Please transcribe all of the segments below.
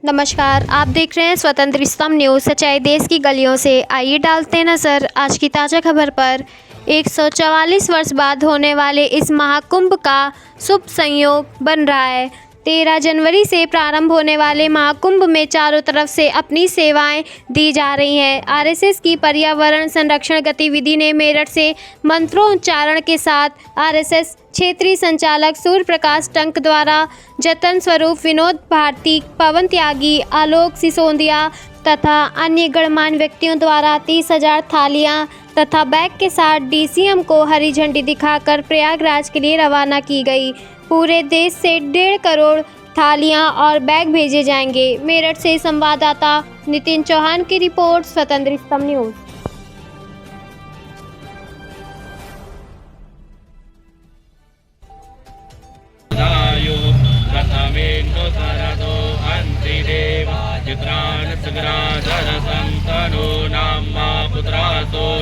नमस्कार, आप देख रहे हैं स्वतंत्र स्तंभ न्यूज़। सच्चाई देश की गलियों से। आइए डालते हैं नज़र आज की ताज़ा खबर पर। 144 वर्ष बाद होने वाले इस महाकुंभ का शुभ संयोग बन रहा है। 13 जनवरी से प्रारंभ होने वाले महाकुंभ में चारों तरफ से अपनी सेवाएं दी जा रही हैं। आरएसएस की पर्यावरण संरक्षण गतिविधि ने मेरठ से मंत्रोच्चारण के साथ आरएसएस क्षेत्रीय संचालक सूर्य प्रकाश टंक द्वारा जतन स्वरूप विनोद भारती, पवन त्यागी, आलोक सिसोदिया तथा अन्य गणमान्य व्यक्तियों द्वारा 30,000 थालियां तथा बैग के साथ डीसीएम को हरी झंडी दिखाकर प्रयागराज के लिए रवाना की गई। पूरे देश से 1.5 करोड़ थालियां और बैग भेजे जाएंगे। मेरठ से संवाददाता नितिन चौहान की रिपोर्ट, स्वतंत्र स्तंभ न्यूज़।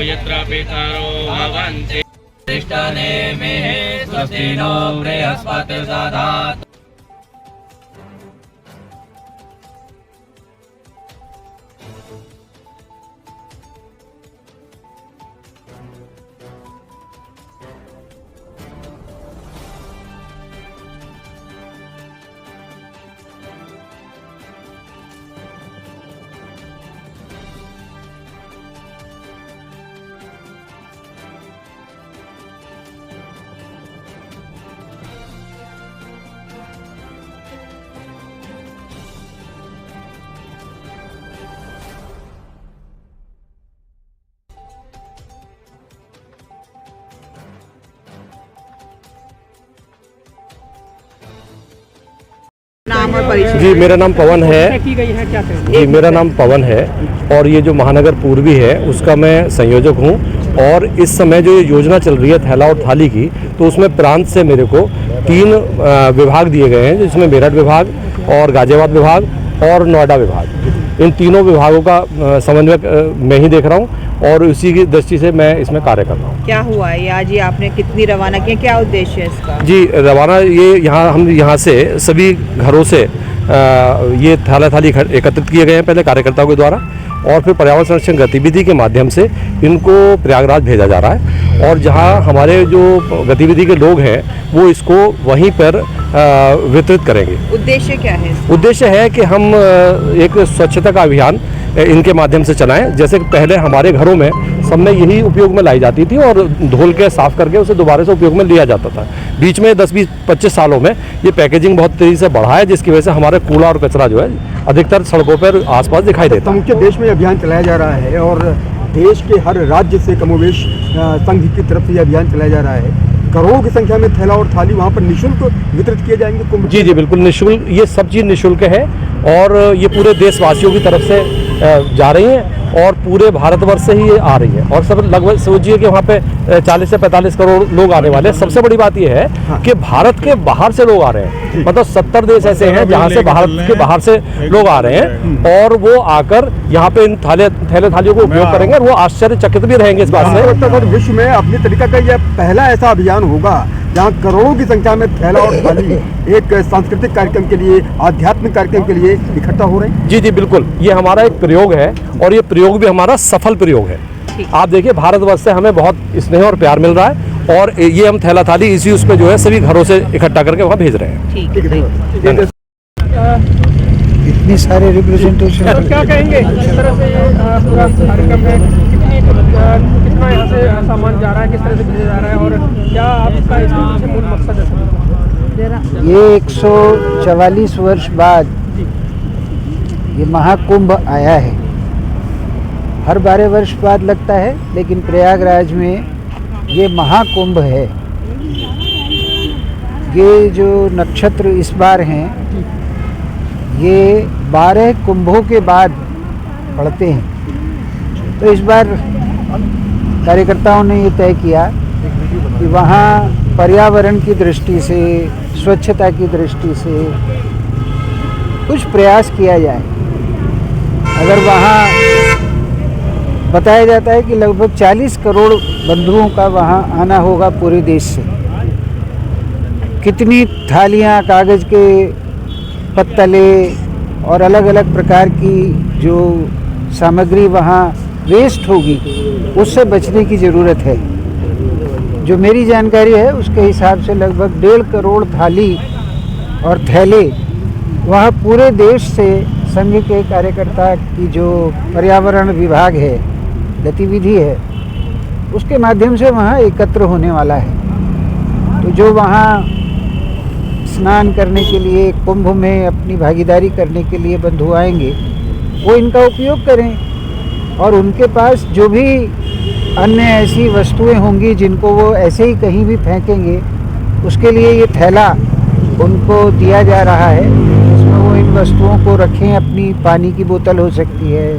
यत्र पितरो भवन्ति तिष्ठते मे स्वस्ति नो बृहस्पतिर्दधातु। नाम और परिचय। जी, मेरा नाम पवन है। जी, मेरा नाम पवन है और ये जो महानगर पूर्वी है उसका मैं संयोजक हूँ। और इस समय जो ये योजना चल रही है थैला और थाली की, तो उसमें प्रांत से मेरे को 3 विभाग दिए गए हैं, जिसमें मेरठ विभाग और गाजियाबाद विभाग और नोएडा विभाग। इन तीनों विभागों का समन्वयक मैं ही देख रहा हूँ और उसी की दृष्टि से मैं इसमें कार्य कर रहा हूँ। क्या हुआ है आज ये आपने कितनी रवाना किया, क्या उद्देश्य है इसका? जी, रवाना ये हम यहाँ से सभी घरों से ये थाली एकत्रित किए गए हैं पहले कार्यकर्ताओं के द्वारा, और फिर पर्यावरण संरक्षण गतिविधि के माध्यम से इनको प्रयागराज भेजा जा रहा है। और जहाँ हमारे जो गतिविधि के लोग हैं वो इसको वहीं पर वितरित करेंगे। उद्देश्य क्या है? उद्देश्य है कि हम एक स्वच्छता का अभियान इनके माध्यम से चलाएं। जैसे पहले हमारे घरों में सब में यही उपयोग में लाई जाती थी और धुल के साफ करके उसे दोबारा से उपयोग में लिया जाता था। बीच में 10-20-25 सालों में ये पैकेजिंग बहुत तेज़ी से बढ़ा है, जिसकी वजह से हमारे कूड़ा और कचरा जो है अधिकतर सड़कों पर आसपास दिखाई देता है। समूचे देश में अभियान चलाया जा रहा है और देश के हर राज्य से कमोवेश संघ की तरफ से ये अभियान चलाया जा रहा है। करोड़ों की संख्या में थैला और थाली वहाँ पर निःशुल्क वितरित किए जाएंगे कुंभ। जी, बिल्कुल निःशुल्क, ये सब चीज़ निःशुल्क है और ये पूरे देशवासियों की तरफ से जा रही हैं और पूरे भारतवर्ष से ही ये आ रही है। और सब लगभग सोचिए कि वहाँ पे 40 से 45 करोड़ लोग आने वाले हैं। सबसे बड़ी बात ये है कि भारत के बाहर से लोग आ रहे हैं, मतलब 70 देश ऐसे हैं जहाँ से भारत के बाहर से लोग आ रहे हैं और वो आकर यहाँ पे इन थैले थालियों को उपयोग करेंगे और वो आश्चर्यचकित भी रहेंगे इस बात से। विश्व में अपने तरीका का यह पहला ऐसा अभियान होगा जहाँ करोड़ों की संख्या में थैला और थाली एक सांस्कृतिक कार्यक्रम के लिए, आध्यात्मिक कार्यक्रम के लिए इकट्ठा हो रहे हैं। जी जी, बिल्कुल, ये हमारा एक प्रयोग है और ये प्रयोग भी हमारा सफल प्रयोग है। आप देखिए, भारतवर्ष से हमें बहुत स्नेह और प्यार मिल रहा है और ये हम थैला थाली इसी उसमें जो है सभी घरों से इकट्ठा करके वहाँ भेज रहे हैं। ठीक है। इतनी सारे रिप्रेजेंटेशन, तो क्या कहेंगे किस तरह से ये पूरा कार्यक्रम है, कितना यहाँ से सामान जा रहा है, किस तरह से भेजा जा रहा है और क्या आपका इसके पीछे मूल मकसद है? ये 144 वर्ष बाद ये महाकुंभ आया है। हर 12 वर्ष बाद लगता है, लेकिन प्रयागराज में ये महाकुंभ है। ये जो नक्षत्र इस बार हैं ये 12 कुंभों के बाद पड़ते हैं। तो इस बार कार्यकर्ताओं ने ये तय किया कि वहाँ पर्यावरण की दृष्टि से, स्वच्छता की दृष्टि से कुछ प्रयास किया जाए। अगर वहाँ बताया जाता है कि लगभग 40 करोड़ बंधुओं का वहाँ आना होगा पूरे देश से। कितनी थालियाँ, कागज़ के पत्तले, और अलग अलग प्रकार की जो सामग्री वहाँ वेस्ट होगी उससे बचने की ज़रूरत है। जो मेरी जानकारी है उसके हिसाब से लगभग 1.5 करोड़ थाली और थैले वहाँ पूरे देश से संघ के कार्यकर्ता की जो पर्यावरण विभाग है गतिविधि है उसके माध्यम से वहाँ एकत्र होने वाला है। तो जो वहाँ स्नान करने के लिए कुंभ में अपनी भागीदारी करने के लिए बंधु आएंगे वो इनका उपयोग करें और उनके पास जो भी अन्य ऐसी वस्तुएं होंगी जिनको वो ऐसे ही कहीं भी फेंकेंगे उसके लिए ये थैला उनको दिया जा रहा है। इसमें वो इन वस्तुओं को रखें, अपनी पानी की बोतल हो सकती है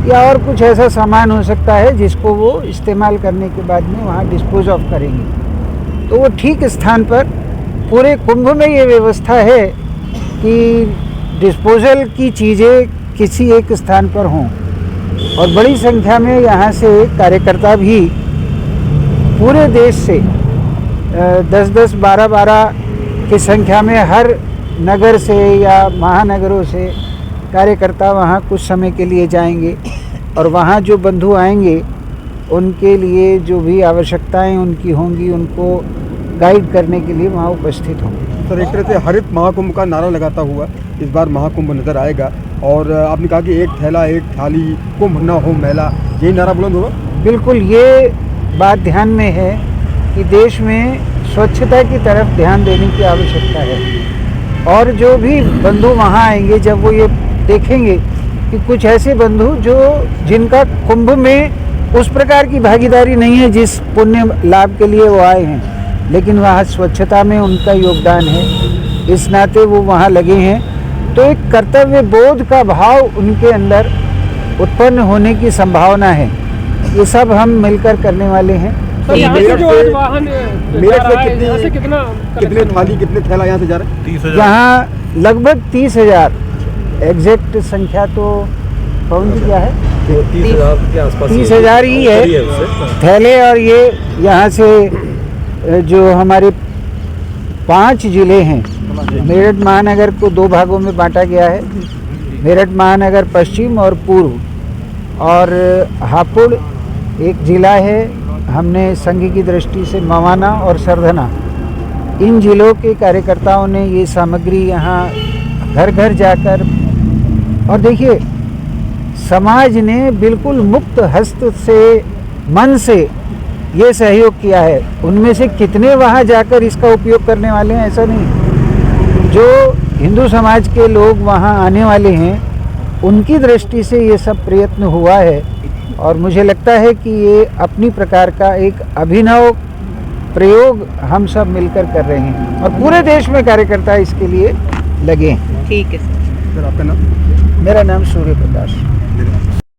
या और कुछ ऐसा सामान हो सकता है जिसको वो इस्तेमाल करने के बाद में वहाँ डिस्पोज ऑफ करेंगे। तो वो ठीक स्थान पर पूरे कुंभ में ये व्यवस्था है कि डिस्पोजल की चीज़ें किसी एक स्थान पर हों और बड़ी संख्या में यहाँ से कार्यकर्ता भी पूरे देश से 10-10, 12-12 की संख्या में हर नगर से या महानगरों से कार्यकर्ता वहाँ कुछ समय के लिए जाएंगे और वहाँ जो बंधु आएंगे उनके लिए जो भी आवश्यकताएं उनकी होंगी उनको गाइड करने के लिए वहाँ उपस्थित होंगे। सर, एक तरह से हरित महाकुंभ का नारा लगाता हुआ इस बार महाकुंभ नजर आएगा और आपने कहा कि एक थैला एक थाली कुंभ न हो मैला, यही नारा बुलंद होगा। बिल्कुल, ये बात ध्यान में है कि देश में स्वच्छता की तरफ ध्यान देने की आवश्यकता है और जो भी बंधु वहाँ आएंगे जब वो ये देखेंगे कि कुछ ऐसे बंधु जिनका कुंभ में उस प्रकार की भागीदारी नहीं है जिस पुण्य लाभ के लिए वो आए हैं, लेकिन वहाँ स्वच्छता में उनका योगदान है, इस नाते वो वहाँ लगे हैं, तो एक कर्तव्य बोध का भाव उनके अंदर उत्पन्न होने की संभावना है। ये सब हम मिलकर करने वाले हैं। तो यहाँ से जो आज वाहन मेरठ से कितने थाली कितने थैला यहाँ से जा रहे हैं? 30,000। यहाँ लगभग 30,000, एग्जैक्ट संख्या तो कौन सी क्या है, 30,000 के आसपास 30,000 ही है थैले। और ये यहाँ से जो हमारे 5 जिले हैं, मेरठ महानगर को 2 भागों में बांटा गया है, मेरठ महानगर पश्चिम और पूर्व, और हापुड़ एक जिला है। हमने संघ की दृष्टि से मवाना और सरधना, इन जिलों के कार्यकर्ताओं ने ये सामग्री यहाँ घर घर जाकर, और देखिए समाज ने बिल्कुल मुक्त हस्त से मन से ये सहयोग किया है। उनमें से कितने वहाँ जाकर इसका उपयोग करने वाले हैं ऐसा नहीं, जो हिंदू समाज के लोग वहाँ आने वाले हैं उनकी दृष्टि से ये सब प्रयत्न हुआ है और मुझे लगता है कि ये अपनी प्रकार का एक अभिनव प्रयोग हम सब मिलकर कर रहे हैं और पूरे देश में कार्यकर्ता इसके लिए लगे हैं। ठीक है सर। सर, आपका नाम? मेरा नाम सूर्य प्रकाश।